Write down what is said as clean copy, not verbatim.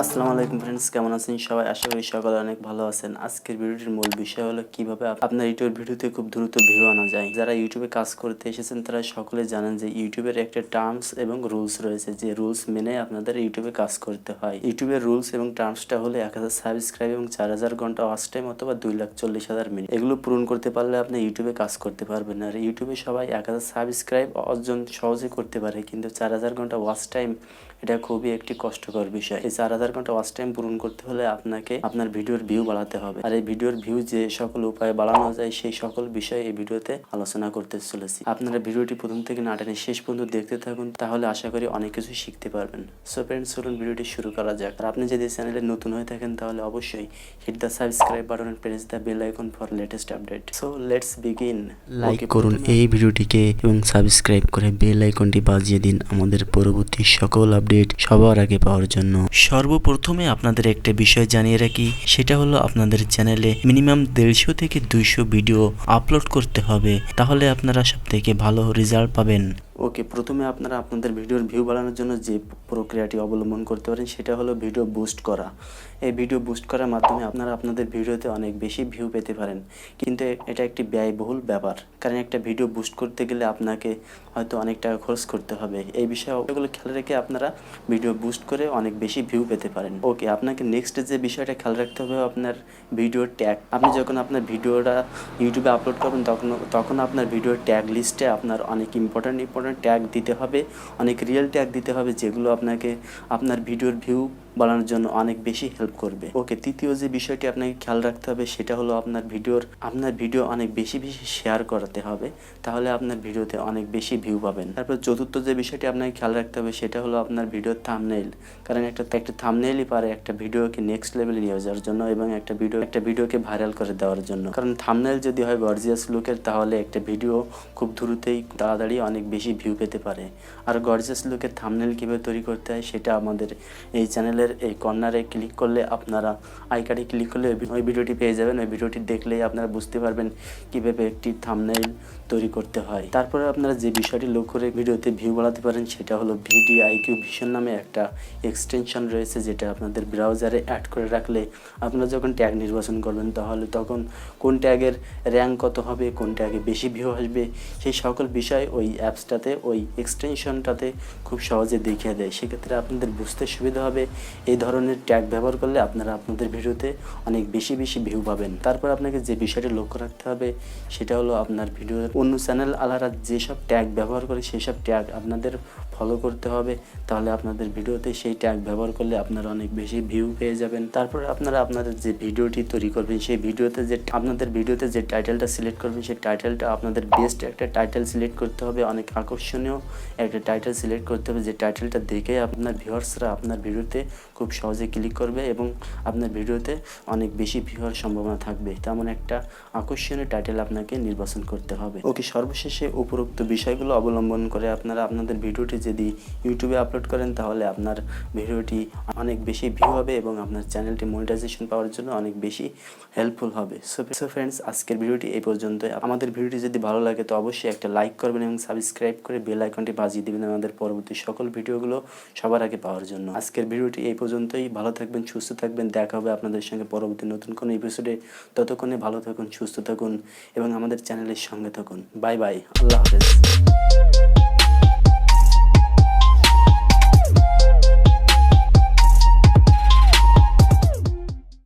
আসসালামু আলাইকুম ফ্রেন্ডস, কেমন আছেন সবাই? আশা করি সকলে অনেক ভালো আছেন। আজকের ভিডিওটির মূল বিষয় হলো কিভাবে আপনার ইউটিউব ভিডিওতে খুব দ্রুত ভিউ আনা যায়। যারা ইউটিউবে কাজ করতে এসেছেন তারা সকলে জানেন যে ইউটিউবের একটা টার্মস এবং রুলস রয়েছে, যে রুলস মেনে আপনাদের ইউটিউবে কাজ করতে হয়। ইউটিউবের রুলস এবং টার্মসটা হলো 1000 সাবস্ক্রাইব এবং 4000 ঘন্টা ওয়াচ টাইম অথবা 2,40,000 মিনিট। এগুলো পূরণ করতে পারলে আপনি ইউটিউবে কাজ করতে পারবেন। আর ইউটিউবে সবাই 1000 সাবস্ক্রাইব অর্জন সহজে করতে পারে, কিন্তু 4000 ঘন্টা ওয়াচ টাইম এটা খুবই একটি কষ্টকর বিষয়। এই 4000 ঘন্টা ওয়াচ টাইম পূরণ করতে হলে আপনাকে আপনার ভিডিওর ভিউ বাড়াতে হবে। আর এই ভিডিওর ভিউ যে সকল উপায়ে বাড়ানো যায় সেই সকল বিষয়ে এই ভিডিওতে আলোচনা করতে চলেছি। আপনারা ভিডিওটি প্রথম থেকে না টেনে শেষ পর্যন্ত দেখতে থাকুন, তাহলে আশা করি অনেক কিছু শিখতে পারবেন। সো ফ্রেন্ডস, চলুন ভিডিওটি শুরু করা যাক। আর আপনি যদি চ্যানেলে নতুন হয়ে থাকেন তাহলে অবশ্যই hit the subscribe button and press the bell icon for latest update. So let's begin. Like করুন এই ভিডিওটিকে এবং সাবস্ক্রাইব করে বেল আইকনটি বাজিয়ে দিন আমাদের পরবর্তী সকল আপডেট সবার আগে পাওয়ার জন্য। সর্বপ্রথমে আপনাদের একটা বিষয় জানিয়ে রাখি, সেটা হলো আপনাদের চ্যানেলে মিনিমাম 150 থেকে 200 ভিডিও আপলোড করতে হবে, তাহলে আপনারা সবথেকে ভালো রেজাল্ট পাবেন। ওকে, প্রথমে আপনারা আপনাদের ভিডিওর ভিউ বাড়ানোর জন্য যে প্রক্রিয়াটি অবলম্বন করতে পারেন সেটা হলো ভিডিও বুস্ট করা। এই ভিডিও বুস্ট করার মাধ্যমে আপনারা আপনাদের ভিডিওতে অনেক বেশি ভিউ পেতে পারেন, কিন্তু এটা একটি ব্যয়বহুল ব্যাপার, কারণ একটা ভিডিও বুস্ট করতে গেলে আপনাকে হয়তো অনেক টাকা খরচ করতে হবে। এই বিষয়গুলো খেয়াল রেখে আপনারা ভিডিও বুস্ট করে অনেক বেশি ভিউ পেতে পারেন। ওকে, আপনাকে নেক্সট যে বিষয়টা খেয়াল রাখতে হবে আপনার ভিডিওর ট্যাগ। আপনি যখন আপনার ভিডিওটা ইউটিউবে আপলোড করবেন তখন আপনার ভিডিওর ট্যাগ লিস্টে আপনার অনেক ইম্পর্টেন্ট ট্যাগ দিতে হবে, অনেক রিয়েল ট্যাগ দিতে হবে, যেগুলো আপনাকে আপনার ভিডিওর ভিউ বাড়ানোর জন্য অনেক বেশি হেল্প করবে। ওকে, তৃতীয় যে বিষয়টি আপনাকে খেয়াল রাখতে হবে সেটা হলো আপনার ভিডিও অনেক বেশি শেয়ার করাতে হবে, তাহলে আপনার ভিডিওতে অনেক বেশি ভিউ পাবেন। তারপর চতুর্থ যে বিষয়টি আপনাকে খেয়াল রাখতে হবে সেটা হলো আপনার ভিডিওর থাম্বনেইল, কারণ একটা থাম্বনেইলই পারে একটা ভিডিওকে নেক্সট লেভেলে নিয়ে যাওয়ার জন্য এবং একটা ভিডিওকে ভাইরাল করে দেওয়ার জন্য। কারণ থাম্বনেইল যদি হয় গর্জিয়াস লুকের, তাহলে একটা ভিডিও খুব দ্রুতই তাড়াতাড়ি অনেক বেশি ভিউ পেতে পারে। আর গর্জিয়াস লুকের থাম্বনেইল কীভাবে তৈরি করতে হয় সেটা আমাদের এই চ্যানেলের এই কর্নারে ক্লিক করলে, আপনারা আই কার্ডে ক্লিক করলে ওই ভিডিওটি পেয়ে যাবেন। ওই ভিডিওটি দেখলেই আপনারা বুঝতে পারবেন কীভাবে একটি থাম্বনেইল তৈরি করতে হয়। তারপরে আপনারা যে বিষয়টি লক্ষ্য করে ভিডিওতে ভিউ বাড়াতে পারেন সেটা হলো ভিডিআইকিউ ভিশন নামে একটা এক্সটেনশন রয়েছে, যেটা আপনাদের ব্রাউজারে অ্যাড করে রাখলে আপনারা যখন ট্যাগ নির্বাচন করবেন তখন কোন ট্যাগের র্যাঙ্ক কত হবে, কোন ট্যাগে বেশি ভিউ আসবে, সেই সকল বিষয় ওই অ্যাপসটাতে, ওই এক্সটেনশনটাতে খুব সহজে দেখিয়ে দেয়। সেক্ষেত্রে আপনাদের বুঝতে সুবিধা হবে। এই ধরনের ট্যাগ ব্যবহার করলে আপনারা আপনাদের ভিডিওতে অনেক বেশি ভিউ পাবেন। তারপর আপনাকে যে বিষয়টি লক্ষ্য রাখতে হবে সেটা হলো আপনার ভিডিওর অন্য চ্যানেল আলাদা যেসব ট্যাগ ব্যবহার করে সেই সব ট্যাগ আপনাদের ফলো করতে হবে, তাহলে আপনাদের ভিডিওতে সেই ট্যাগ ব্যবহার করলে আপনারা অনেক বেশি ভিউ পেয়ে যাবেন। তারপরে আপনারা আপনাদের যে ভিডিওটি তৈরি করবেন সেই আপনাদের ভিডিওতে যে টাইটেলটা সিলেক্ট করবেন সেই টাইটেলটা আপনাদের বেস্ট একটা টাইটেল সিলেক্ট করতে হবে, অনেক আকর্ষণীয় একটা টাইটেল সিলেক্ট করতে হবে, যে টাইটেলটা দেখে আপনার ভিউয়ার্সরা আপনার ভিডিওতে খুব সহজে ক্লিক করবে এবং আপনার ভিডিওতে অনেক বেশি ভিউ হওয়ার সম্ভাবনা থাকবে। তেমন একটা আকর্ষণীয় টাইটেল আপনাকে নির্বাচন করতে হবে। ওকে, সর্বশেষে উপরোক্ত বিষয়গুলো অবলম্বন করে আপনারা আপনাদের ভিডিওটি যদি ইউটিউবে আপলোড করেন তাহলে আপনার ভিডিওটি অনেক বেশি ভিউ হবে এবং আপনার চ্যানেলটি মনিটাইজেশন পাওয়ার জন্য অনেক বেশি হেল্পফুল হবে। সো ফ্রেন্ডস, আজকের ভিডিওটি এই পর্যন্তই। আমাদের ভিডিওটি যদি ভালো লাগে তো অবশ্যই একটা লাইক করবেন এবং সাবস্ক্রাইব করে বেল আইকনটি বাজিয়ে দিবেন আমাদের পরবর্তী সকল ভিডিওগুলো সবার আগে পাওয়ার জন্য। আজকের ভিডিওটি এই পর্যন্তই। ভালো থাকবেন, সুস্থ থাকবেন। দেখা হবে আপনাদের সঙ্গে পরবর্তী নতুন কোনো এপিসোডে। ততক্ষণে ভালো থাকুন, সুস্থ থাকুন এবং আমাদের চ্যানেলের সঙ্গে থাকুন। বাই বাই, আল্লাহ হাফেজ।